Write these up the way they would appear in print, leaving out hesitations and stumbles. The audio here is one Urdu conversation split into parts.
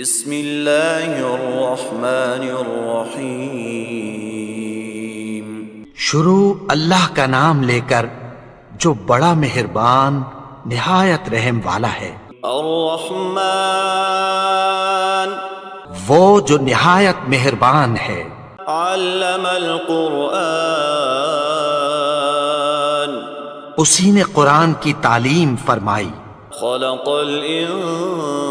بسم اللہ الرحمن الرحیم۔ شروع اللہ کا نام لے کر جو بڑا مہربان نہایت رحم والا ہے۔ الرحمن وہ جو نہایت مہربان ہے۔ علم القرآن اسی نے قرآن کی تعلیم فرمائی۔ خلق الانسان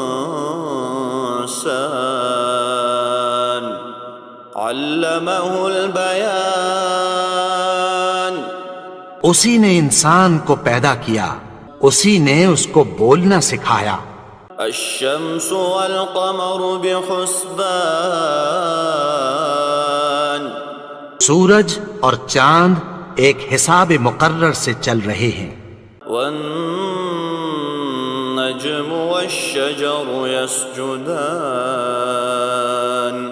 علمہ البیان اسی نے انسان کو پیدا کیا، اسی نے اس کو بولنا سکھایا۔ الشمس والقمر بحسبان سورج اور چاند ایک حساب مقرر سے چل رہے ہیں۔ والنجم والشجر يسجدان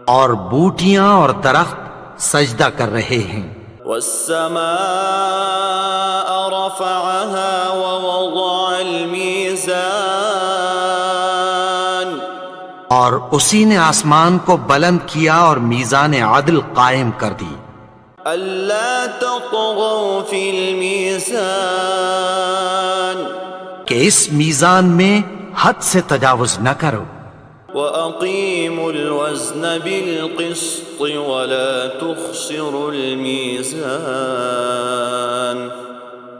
اور بوٹیاں اور درخت سجدہ کر رہے ہیں۔ والسماء رفعها ووضع الميزان اور اسی نے آسمان کو بلند کیا اور میزان عدل قائم کر دی۔ ألا تطغوا في الميزان کہ اس میزان میں حد سے تجاوز نہ کرو۔ وَأَقِيمُوا الْوَزْنَ بِالْقِسْطِ وَلَا تُخْسِرُوا الْمِيزَانَ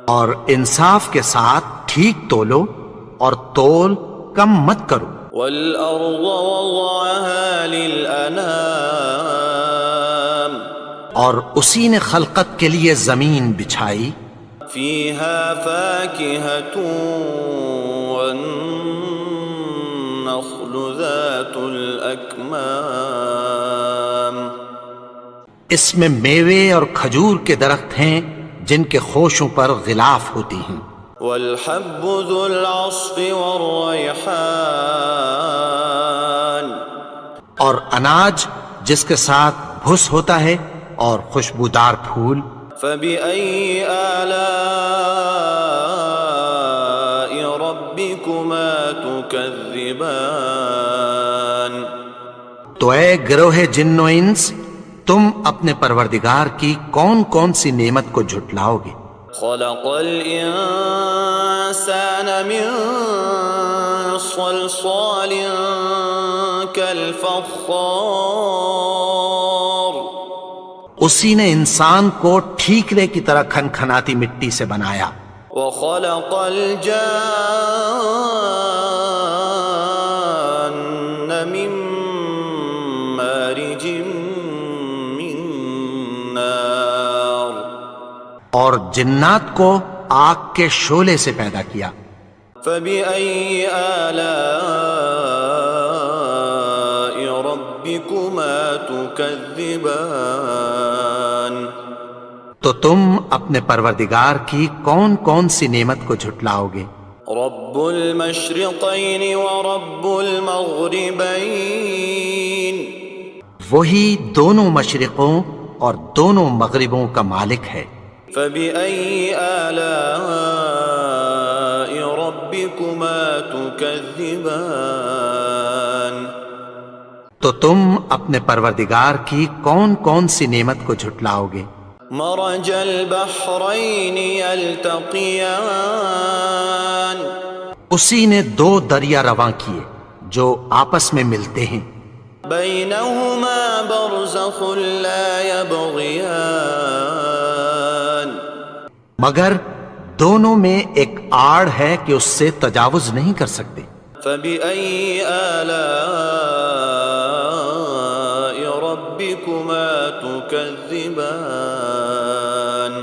اور انصاف کے ساتھ ٹھیک تولو اور تول کم مت کرو۔ وَالْأَرْضَ وَضَعَهَا لِلْأَنَامِ اور اسی نے خلقت کے لیے زمین بچھائی۔ فِيهَا فَاكِهَةٌ وَالنَّخْلُ ذَاتُ الْأَكْمَامِ اس میں میوے اور کھجور کے درخت ہیں جن کے خوشوں پر غلاف ہوتی ہیں۔ وَالْحَبُّ ذُو الْعَصْفِ وَالرَّيْحَانِ اور اناج جس کے ساتھ بھس ہوتا ہے اور خوشبودار پھول۔ فَبِأَيِّ آلَاءِ رَبِّكُمَا تُكَذِّبَانِ تو اے گروہ جن و انس، تم اپنے پروردگار کی کون کون سی نعمت کو جھٹلاؤ گے؟ خَلَقَ الْإِنسَانَ مِنْ صَلْصَالٍ كَالْفَخَّارِ اسی نے انسان کو ٹھیکرے کی طرح کھنکھناتی مٹی سے بنایا۔ وَخَلَقَ الْجَانَّ مِن مَّارِجٍ مِّن نَّارٍ اور جنات کو آگ کے شعلے سے پیدا کیا۔ فَبِأَيِّ آلَاءِ رَبِّكُمَا تُكَذِّبَانِ تو تم اپنے پروردگار کی کون کون سی نعمت کو جھٹلاؤ گے؟ رب المشرقین ورب المغربین وہی دونوں مشرقوں اور دونوں مغربوں کا مالک ہے۔ فبأي آلاء ربكما تكذبان تو تم اپنے پروردگار کی کون کون سی نعمت کو جھٹلاؤ گے؟ مرج البحرین یلتقیان اسی نے دو دریا رواں کیے جو آپس میں ملتے ہیں۔ بینہما برزخ لا یبغیان مگر دونوں میں ایک آڑ ہے کہ اس سے تجاوز نہیں کر سکتے۔ فبأي آلاء ربكما تكذبان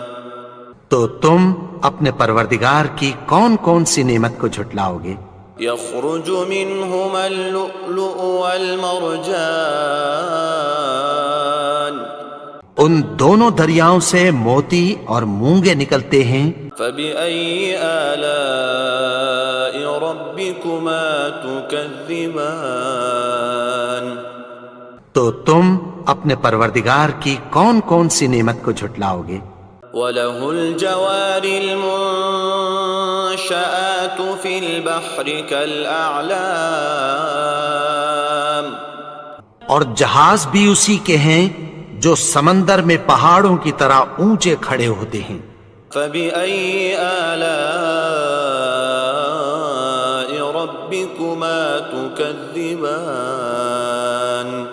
تو تم اپنے پروردگار کی کون کون سی نعمت کو جھٹلاؤ گے؟ يخرج منهما اللؤلؤ والمرجان ان دونوں دریاؤں سے موتی اور مونگے نکلتے ہیں۔ فبأي آلاء ربكما تكذبان تو تم اپنے پروردگار کی کون کون سی نعمت کو جھٹلاؤ گے؟ وَلَهُ الْجَوَارِ الْمُنشَآتُ فِي الْبَحْرِ كَالْأَعْلَامِ اور جہاز بھی اسی کے ہیں جو سمندر میں پہاڑوں کی طرح اونچے کھڑے ہوتے ہیں۔ فبأي آلاء ربكما تكذبان؟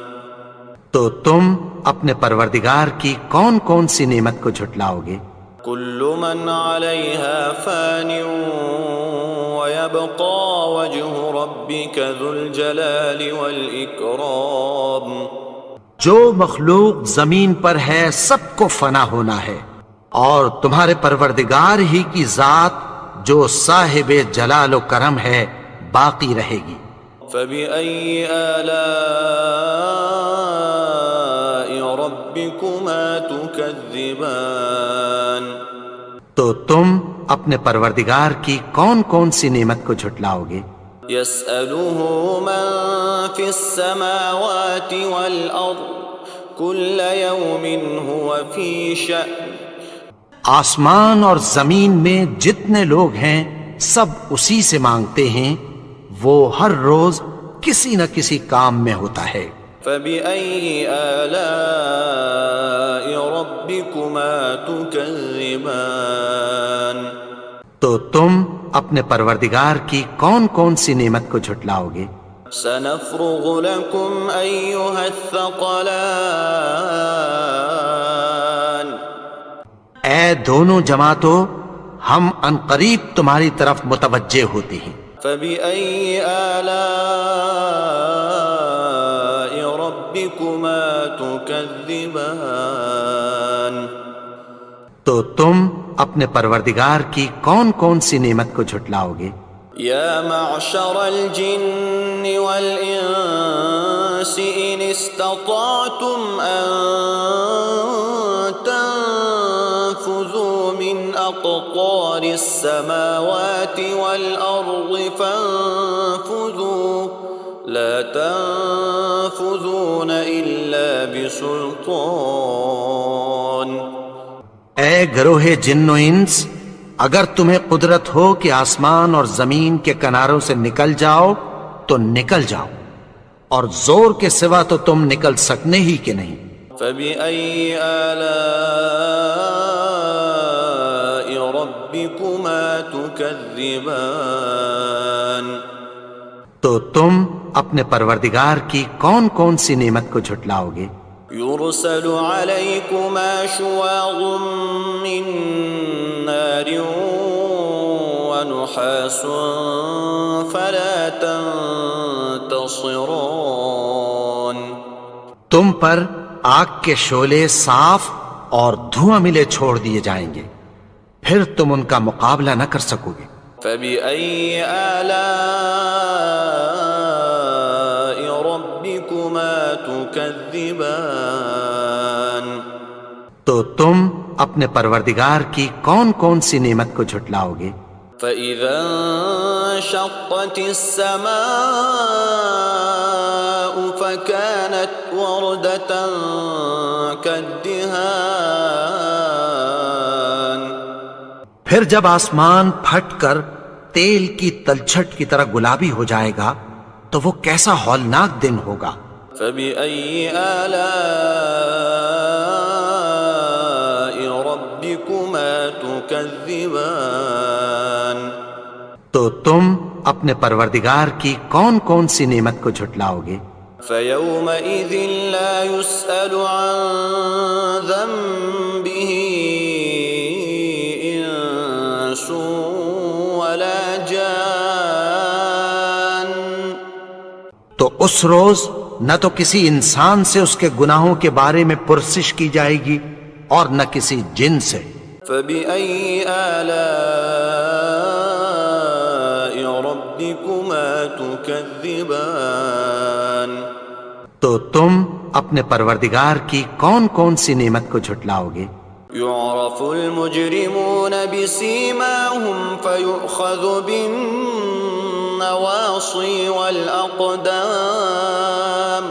تو تم اپنے پروردگار کی کون کون سی نعمت کو جھٹلاؤ گے؟ كل من عليها فان ويبقى وجه ربك ذو الجلال والإكرام۔ جو مخلوق زمین پر ہے سب کو فنا ہونا ہے، اور تمہارے پروردگار ہی کی ذات جو صاحب جلال و کرم ہے باقی رہے گی۔ فبأي آلاء ربكما تكذبان؟ تو تم اپنے پروردگار کی کون کون سی نعمت کو جھٹلاؤ گے؟ يسأله من في السماوات والأرض كل يوم هو في شأن۔ آسمان اور زمین میں جتنے لوگ ہیں سب اسی سے مانگتے ہیں، وہ ہر روز کسی نہ کسی کام میں ہوتا ہے۔ فبأي آلاء ربكما تكذبان؟ تو تم اپنے پروردگار کی کون کون سی نعمت کو جھٹلاؤ گے؟ سنفرغ لكم أيها الثقلان۔ اے دونوں جماعتوں، ہم ان قریب تمہاری طرف متوجہ ہوتے ہیں۔ فبأي آلاء ربكما تكذبان؟ تو تم اپنے پروردگار کی کون کون سی نعمت کو جھٹلاؤ گے؟ يا معشر الجن والإنس إن استطعتم أن تنفذوا من أقطار السماوات والأرض فانفذوا لا تنفذون إلا بسلطان۔ اے گروہ جن و انس، اگر تمہیں قدرت ہو کہ آسمان اور زمین کے کناروں سے نکل جاؤ تو نکل جاؤ، اور زور کے سوا تو تم نکل سکنے ہی کہ نہیں۔ فبأي آلاء ربكما تكذبان؟ تو تم اپنے پروردگار کی کون کون سی نعمت کو جھٹلاؤ گے؟ يرسل عليكما شواظ من نار ونحاس فلا تنتصران۔ تم پر آگ کے شعلے صاف اور دھواں ملے چھوڑ دیے جائیں گے، پھر تم ان کا مقابلہ نہ کر سکو گے۔ فبأي آلاء ربكما تكذبان؟ تو تم اپنے پروردگار کی کون کون سی نعمت کو جھٹلاؤ گے؟ فإذا انشقت السماء فكانت وردة كالدهان۔ پھر جب آسمان پھٹ کر تیل کی تلچھٹ کی طرح گلابی ہو جائے گا تو وہ کیسا ہولناک دن ہوگا۔ فبأي آلاء ربكما تكذبان؟ تو تم اپنے پروردگار کی کون کون سی نعمت کو جھٹلاؤ گے؟ فيومئذ لا يسأل عن ذنبه إنس ولا جان۔ تو اس روز نہ تو کسی انسان سے اس کے گناہوں کے بارے میں پرسش کی جائے گی اور نہ کسی جن سے۔ فبأي آلاء ربكما تكذبان؟ تو تم اپنے پروردگار کی کون کون سی نعمت کو جھٹلاؤ گے؟ يعرف المجرمون بسيماهم فيؤخذ بالنواصي والأقدام۔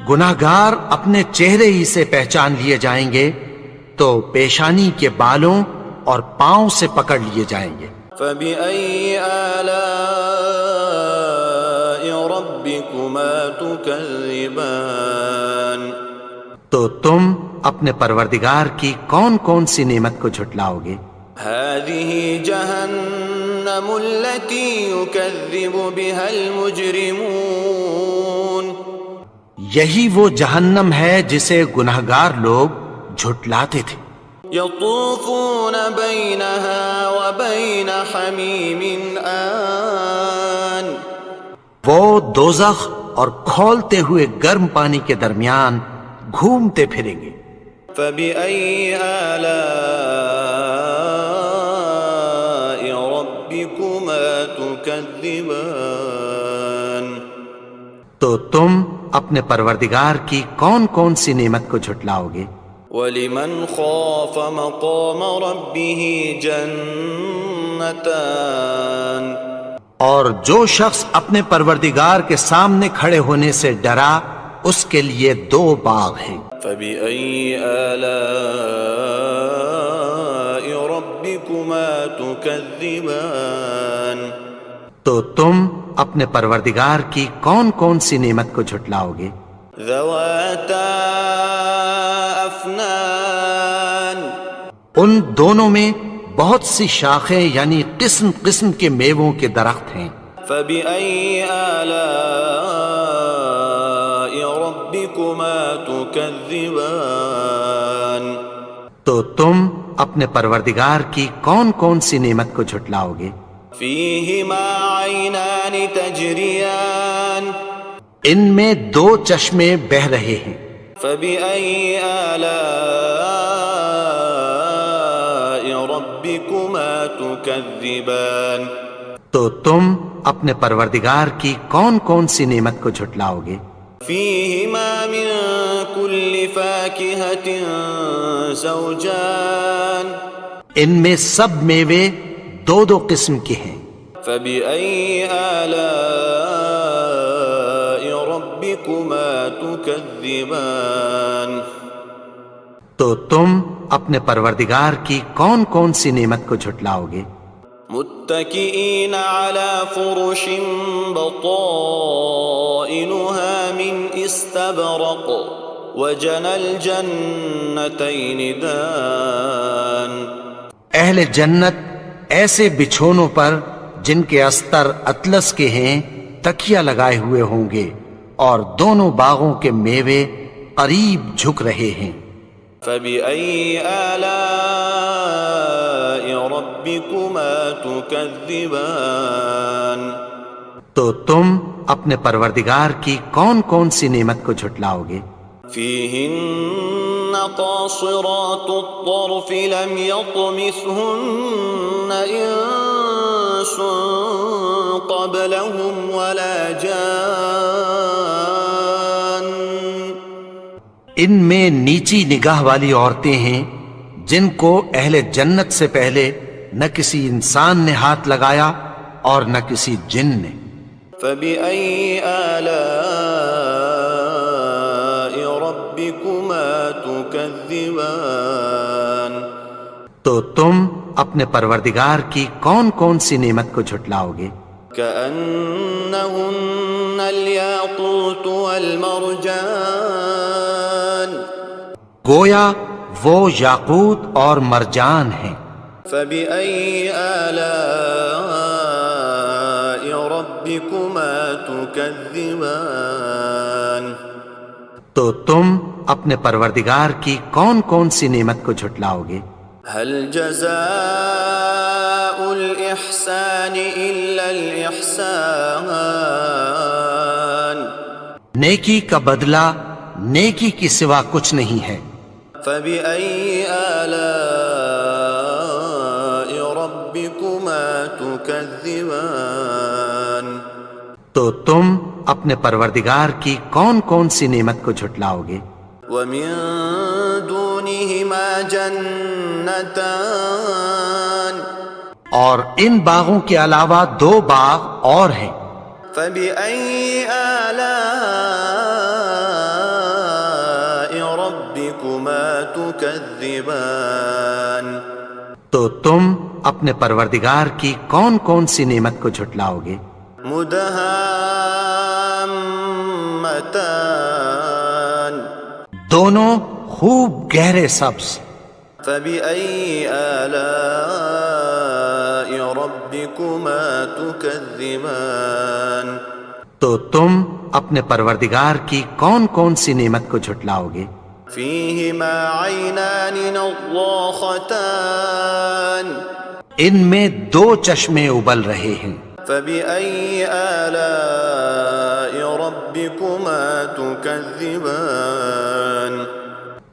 گناہگار اپنے چہرے ہی سے پہچان لیے جائیں گے تو پیشانی کے بالوں اور پاؤں سے پکڑ لیے جائیں گے۔ فبأي آلاء ربكما ربكما تكذبان تو تم اپنے پروردگار کی کون کون سی نعمت کو جھٹلاؤ گے؟ هذه جهنم التي يكذب بها المجرمون یہی وہ جہنم ہے جسے گنہگار لوگ جھٹلاتے تھے۔ يطوفون بينها وبين حميم آن وہ دوزخ اور کھولتے ہوئے گرم پانی کے درمیان گھومتے پھریں گے۔ فبأي آلاء ربكما تكذبان تو تم اپنے پروردگار کی کون کون سی نعمت کو جھٹلاؤ گے؟ ولمن خاف مقام ربه جنتان اور جو شخص اپنے پروردگار کے سامنے کھڑے ہونے سے ڈرا اس کے لیے دو باغ ہیں۔ فبأي آلاء ربكما تكذبان تو تم اپنے پروردگار کی کون کون سی نعمت کو جھٹلاؤ گے؟ ذواتا افنان ان دونوں میں بہت سی شاخیں یعنی قسم قسم کے میووں کے درخت ہیں۔ فبأي آلاء ربكما تكذبان تو تم اپنے پروردگار کی کون کون سی نعمت کو جھٹلاؤ گے؟ فيهما عينان تجريان ان میں دو چشمے بہہ رہے ہیں۔ فبأي آلاء ربكما تكذبان تو تم اپنے پروردگار کی کون کون سی نعمت کو جھٹلاؤ گے؟ فيهما من كل فاكهة زوجان ان میں سب میوے دو دو قسم کے ہیں۔ فبأي آلاء ربكما تكذبان تو تم اپنے پروردگار کی کون کون سی نعمت کو جھٹلاؤ گے؟ متكئين على فرش بطائنها من استبرق وجنى الجنتين دان اہل جنت ایسے بچھونوں پر جن کے استر اطلس کے ہیں تکیہ لگائے ہوئے ہوں گے اور دونوں باغوں کے میوے قریب جھک رہے ہیں۔ فبأي آلاء ربكما تكذبان تو تم اپنے پروردگار کی کون کون سی نعمت کو جھٹلاؤ گے؟ فيهن قاصرات الطرف لم يطمثهن إنس قبلهم ولا جان ان میں نیچی نگاہ والی عورتیں ہیں جن کو اہل جنت سے پہلے نہ کسی انسان نے ہاتھ لگایا اور نہ کسی جن نے۔ فبأي آلاء ربكما تكذبان تو تم اپنے پروردگار کی کون کون سی نعمت کو جھٹلاؤ گے؟ كأنهن الياقوت والمرجان گویا وہ یاقوت اور مرجان ہیں۔ فبأي آلاء ربكما تكذبان تو تم اپنے پروردگار کی کون کون سی نعمت کو جھٹلاؤ گے؟ هل جزاء الإحسان إلا الإحسان نیکی کا بدلہ نیکی کی سوا کچھ نہیں ہے۔ فبأي آلاء ربكما تكذبان تو تم اپنے پروردگار کی کون کون سی نعمت کو جھٹلاؤ گے؟ ومن دونهما جنتان اور ان باغوں کے علاوہ دو باغ اور ہیں۔ فبأي آلاء ربكما تكذبان تو تم اپنے پروردگار کی کون کون سی نعمت کو جھٹلاؤ گے؟ مدهامتان ختان دونوں خوب گہرے سبز. فبأي آلاء ربكما تكذبان تو تم اپنے پروردگار کی کون کون سی نعمت کو جھٹلاؤ گے؟ فيهما عينان نضاختان ان میں دو چشمے ابل رہے ہیں. فبأي آلاء ربكما تكذبان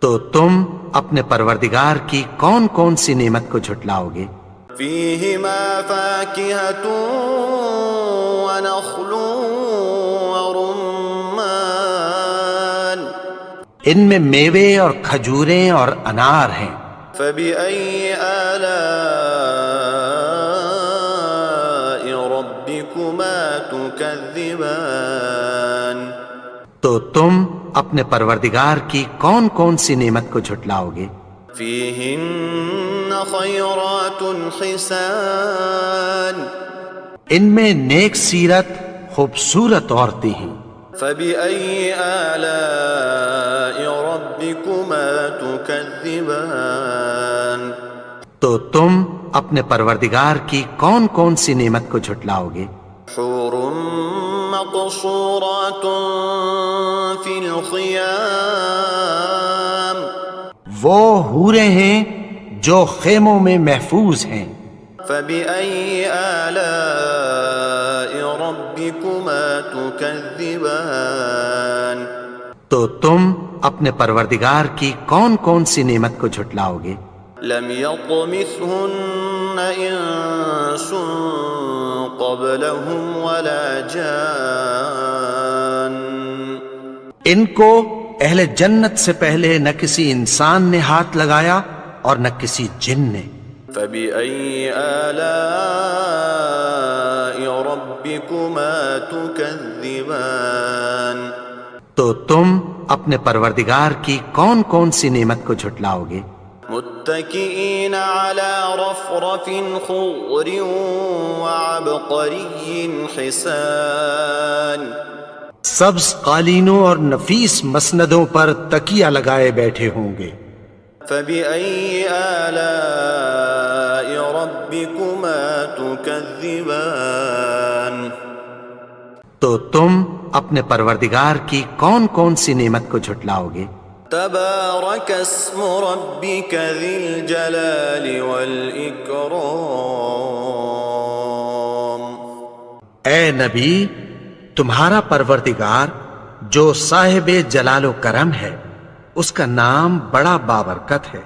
تو تم اپنے پروردگار کی کون کون سی نعمت کو جھٹلاؤ گے؟ فيهما فاكهة ونخل ورمان ان میں میوے اور کھجوریں اور انار ہیں. فبأي آلاء ربكما تكذبان تو تم اپنے پروردگار کی کون کون سی نعمت کو جھٹلاؤ گے؟ فيهن خيرات حسان ان میں نیک سیرت خوبصورت عورتیں ہیں. فبأي آلاء ربكما تكذبان تو تم اپنے پروردگار کی کون کون سی نعمت کو جھٹلاؤ گے؟ حور مقصورات في الخيام وہ حوریں ہیں جو خیموں میں محفوظ ہیں. فبأي آلاء ربكما تكذبان تو تم اپنے پروردگار کی کون کون سی نعمت کو جھٹلاؤ گے؟ لم يطمثهن انس قبلهم ولا جان ان کو اہل جنت سے پہلے نہ کسی انسان نے ہاتھ لگایا اور نہ کسی جن نے. فبأي آلاء ربكما تكذبان تو تم اپنے پروردگار کی کون کون سی نعمت کو جھٹلاؤ گے؟ متكئين على رفرف خضر وعبقري حسان سبز قالینوں اور نفیس مسندوں پر تکیہ لگائے بیٹھے ہوں گے. فبأي آلاء ربكما تكذبان تو تم اپنے پروردگار کی کون کون سی نعمت کو جھٹلاؤ گے؟ تبارك اسم ربك ذي الجلال والإكرام اے نبی، تمہارا پروردگار جو صاحب جلال و کرم ہے، اس کا نام بڑا بابرکت ہے.